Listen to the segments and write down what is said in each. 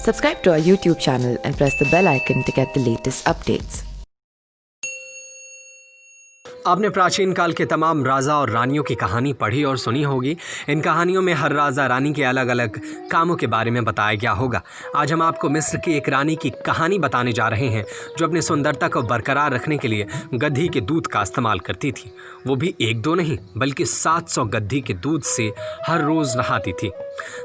Subscribe to our YouTube channel and press the bell icon to get the latest updates. आपने प्राचीन काल के तमाम राजा और रानियों की कहानी पढ़ी और सुनी होगी। इन कहानियों में हर राजा रानी के अलग अलग कामों के बारे में बताया गया होगा। आज हम आपको मिस्र की एक रानी की कहानी बताने जा रहे हैं जो अपनी सुंदरता को बरकरार रखने के लिए गद्दी के दूध का इस्तेमाल करती थी। वो भी एक दो नहीं बल्कि 700 गद्दी के दूध से हर रोज़ नहाती थी।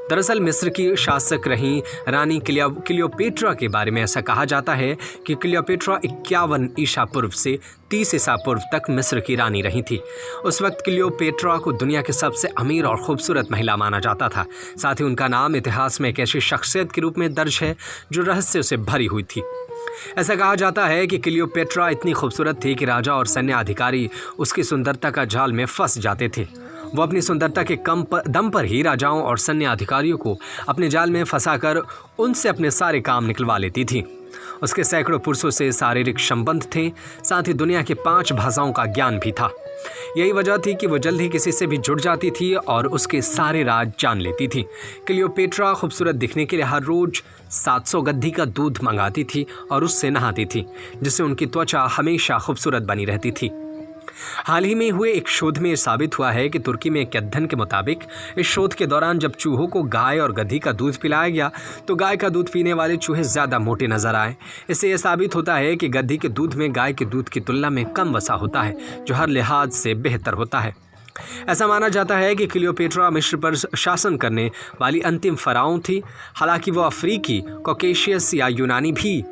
दरअसल मिस्र की शासक रही रानी क्लियोपेट्रा के बारे में ऐसा कहा जाता है कि क्लियोपेट्रा 51 ईसा पूर्व से 30 ईसा पूर्व तक मिस्र की रानी रही थी। उस वक्त क्लियोपेट्रा को दुनिया के सबसे अमीर और खूबसूरत महिला माना जाता था। साथ ही उनका नाम इतिहास में एक ऐसी शख्सियत के रूप में दर्ज है जो रहस्य से भरी हुई थी। ऐसा कहा जाता है कि क्लियोपेट्रा इतनी खूबसूरत थी कि राजा और सैन्य अधिकारी उसकी सुंदरता का जाल में फंस जाते थे। वो अपनी सुंदरता के दम पर ही राजाओं और सैन्य अधिकारियों को अपने जाल में फंसाकर उनसे अपने सारे काम निकलवा लेती थी। उसके सैकड़ों पुरुषों से शारीरिक संबंध थे, साथ ही दुनिया की 5 भाषाओं का ज्ञान भी था। यही वजह थी कि वो जल्द ही किसी से भी जुड़ जाती थी और उसके सारे राज जान लेती थी। क्लियोपेट्रा खूबसूरत दिखने के लिए हर रोज़ 700 गद्दी का दूध मंगाती थी और उससे नहाती थी, जिससे उनकी त्वचा हमेशा खूबसूरत बनी रहती थी। हाल ही में हुए एक शोध में साबित हुआ है कि तुर्की में एक अध्ययन के मुताबिक इस शोध के दौरान जब चूहों को गाय और गधी का दूध पिलाया गया तो गाय का दूध पीने वाले चूहे ज़्यादा मोटे नजर आए। इससे यह साबित होता है कि गधी के दूध में गाय के दूध की तुलना में कम वसा होता है, जो हर लिहाज से बेहतर होता है। ऐसा माना जाता है कि क्लियोपेट्रा मिस्र पर शासन करने वाली अंतिम फ़राओं थी। हालांकि वो अफ्रीकी, कॉकेशियस या यूनानी भी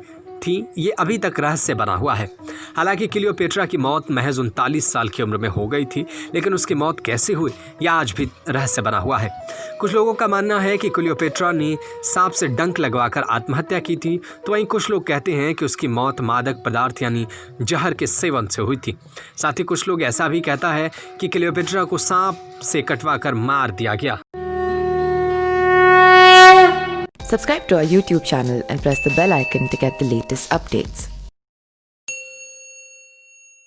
थी, ये अभी तक रहस्य बना हुआ है। हालांकि क्लियोपेट्रा की मौत महज 39 साल की उम्र में हो गई थी, लेकिन उसकी मौत कैसे हुई यह आज भी रहस्य बना हुआ है। कुछ लोगों का मानना है कि क्लियोपेट्रा ने सांप से डंक लगवाकर आत्महत्या की थी, तो वहीं कुछ लोग कहते हैं कि उसकी मौत मादक पदार्थ यानी जहर के सेवन से हुई थी। साथ ही कुछ लोग ऐसा भी कहता है कि क्लियोपेट्रा को सांप से कटवाकर मार दिया गया। Subscribe to our YouTube channel and press the bell icon to get the latest updates.